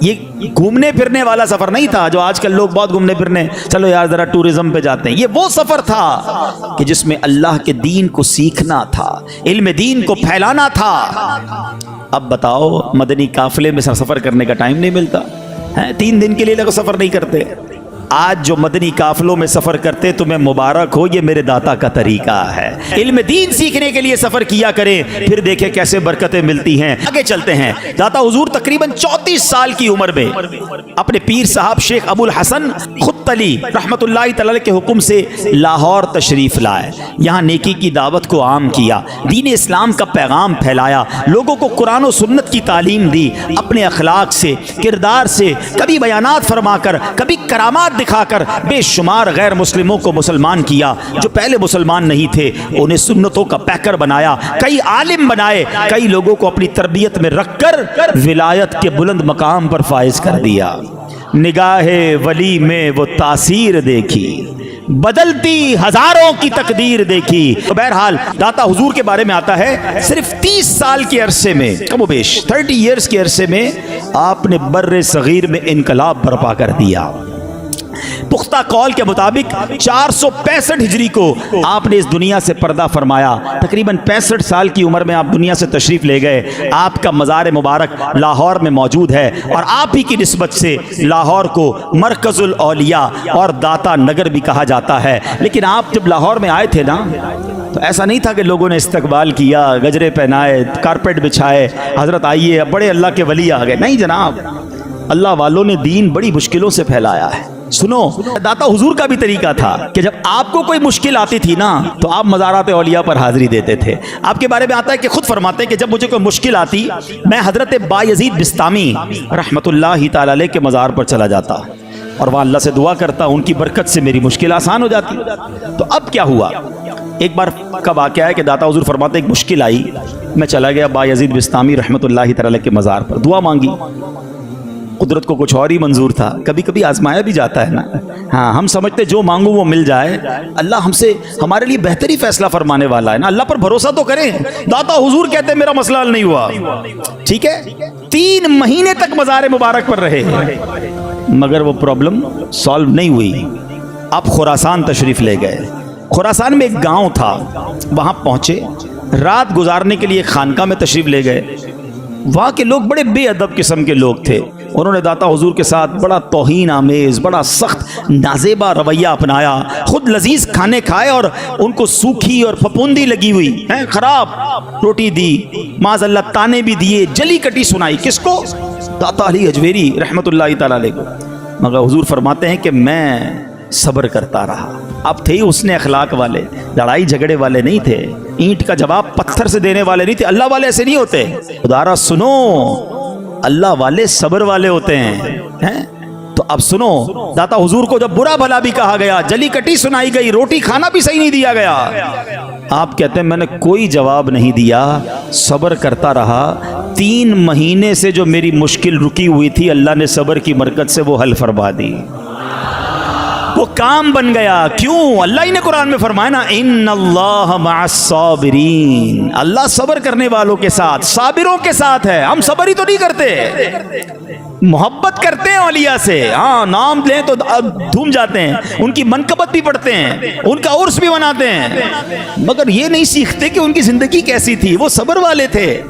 یہ گھومنے پھرنے والا سفر نہیں تھا جو آج کل لوگ بہت گھومنے پھرنے، چلو یار ذرا ٹورزم پہ جاتے ہیں. یہ وہ سفر تھا کہ جس میں اللہ کے دین کو سیکھنا تھا، علم دین کو پھیلانا تھا. اب بتاؤ مدنی قافلے میں سفر کرنے کا ٹائم نہیں ملتا ہے، 3 دن کے لیے لوگ سفر نہیں کرتے. آج جو مدنی قافلوں میں سفر کرتے تمہیں مبارک ہو، یہ میرے داتا کا طریقہ ہے. علم دین سیکھنے کے لیے سفر کیا کریں، پھر دیکھیں کیسے برکتیں ملتی ہیں. آگے چلتے ہیں. داتا حضور تقریباً 34 سال کی عمر میں اپنے پیر صاحب شیخ ابو الحسن خطلی رحمت اللہ تعالی کے حکم سے لاہور تشریف لائے. یہاں نیکی کی دعوت کو عام کیا، دین اسلام کا پیغام پھیلایا، لوگوں کو قرآن و سنت کی تعلیم دی. اپنے اخلاق سے، کردار سے، کبھی بیانات فرما کر، کبھی کرامات دکھا کر بے شمار غیر مسلموں کو مسلمان کیا. جو پہلے مسلمان نہیں تھے انہیں سنتوں کا پیکر بنایا، کئی عالم بنائے، کئی لوگوں کو اپنی تربیت میں رکھ کر ولایت کے بلند مقام پر فائز کر دیا. نگاہ ولی میں وہ تاثیر دیکھی، بدلتی ہزاروں کی تقدیر دیکھی. تو بہرحال داتا حضور کے بارے میں آتا ہے صرف 30 سال کے عرصے میں، کم و بیش 30 ایئرز کے عرصے میں آپ نے بر صغیر میں انقلاب برپا کر دیا. پختہ قول کے مطابق 465 ہجری کو آپ نے اس دنیا سے پردہ فرمایا. تقریباً 65 سال کی عمر میں آپ دنیا سے تشریف لے گئے. آپ کا مزار مبارک لاہور میں موجود ہے اور آپ ہی کی نسبت سے لاہور کو مرکز الاولیاء اور داتا نگر بھی کہا جاتا ہے. لیکن آپ جب لاہور میں آئے تھے نا تو ایسا نہیں تھا کہ لوگوں نے استقبال کیا، گجرے پہنائے، کارپیٹ بچھائے، حضرت آئیے بڑے اللہ کے ولی آ گئے. نہیں جناب، اللہ والوں نے دین بڑی مشکلوں سے پھیلایا ہے. سنو، داتا حضور کا بھی طریقہ تھا کہ جب آپ کو کوئی مشکل آتی تھی نا تو آپ مزارات اولیاء پر حاضری دیتے تھے. آپ کے بارے میں آتا ہے کہ خود فرماتے ہیں کہ جب مجھے کوئی مشکل آتی میں حضرت بایزید بستامی رحمت اللہ تعالی علیہ کے مزار پر چلا جاتا اور وہاں اللہ سے دعا کرتا، ان کی برکت سے میری مشکل آسان ہو جاتی. تو اب کیا ہوا، ایک بار کا واقعہ ہے کہ داتا حضور فرماتے ایک مشکل آئی، میں چلا گیا بایزید بستامی رحمت اللہ تعالی علیہ کے مزار پر، دعا مانگی. قدرت کو کچھ اور ہی منظور تھا، کبھی کبھی آزمایا بھی جاتا ہے نا. ہاں، ہم سمجھتے جو مانگو وہ مل جائے، اللہ ہم سے ہمارے لیے بہتری فیصلہ فرمانے والا ہے نا. اللہ پر بھروسہ تو کریں. داتا حضور کہتے ہیں میرا مسئلہ حل نہیں ہوا، ٹھیک ہے، 3 مہینے تک مزار مبارک پر رہے مگر وہ پرابلم سالو نہیں ہوئی. آپ خراسان تشریف لے گئے. خراسان میں ایک گاؤں تھا، وہاں پہنچے، رات گزارنے کے لیے ایک خانقاہ میں تشریف لے گئے. وہاں کے لوگ بڑے بے ادب قسم کے لوگ تھے. انہوں نے داتا حضور کے ساتھ بڑا توہین آمیز، بڑا سخت نازیبا رویہ اپنایا. خود لذیذ کھانے کھائے اور ان کو سوکھی اور پھپھوندی لگی ہوئی خراب روٹی دی، معاذ اللہ تانے بھی دیے، جلی کٹی سنائی. کس کو؟ داتا علی اجویری رحمت اللہ تعالی علیہ کو. مگر حضور فرماتے ہیں کہ میں صبر کرتا رہا. اب تھے ہی حسن اخلاق والے، لڑائی جھگڑے والے نہیں تھے، اینٹ کا جواب پتھر سے دینے والے نہیں تھے. اللہ والے ایسے نہیں ہوتے. خدارا سنو، اللہ والے صبر والے ہوتے ہیں. تو اب سنو، داتا حضور کو جب برا بھلا بھی کہا گیا، جلی کٹی سنائی گئی، روٹی کھانا بھی صحیح نہیں دیا گیا، آپ کہتے ہیں میں نے کوئی جواب نہیں دیا، صبر کرتا رہا. 3 مہینے سے جو میری مشکل رکی ہوئی تھی اللہ نے صبر کی برکت سے وہ حل فرما دی، وہ کام بن گیا. کیوں؟ اللہ ہی نے قرآن میں فرمایا نا، ان اللہ مع الصابرین، اللہ صبر کرنے والوں کے ساتھ، صابروں کے ساتھ ہے. ہم صبر ہی تو نہیں کرتے، محبت کرتے ہیں اولیاء سے، ہاں نام لیں تو دھوم جاتے ہیں، ان کی منقبت بھی پڑھتے ہیں، ان کا عرس بھی مناتے ہیں، مگر یہ نہیں سیکھتے کہ ان کی زندگی کیسی تھی. وہ صبر والے تھے.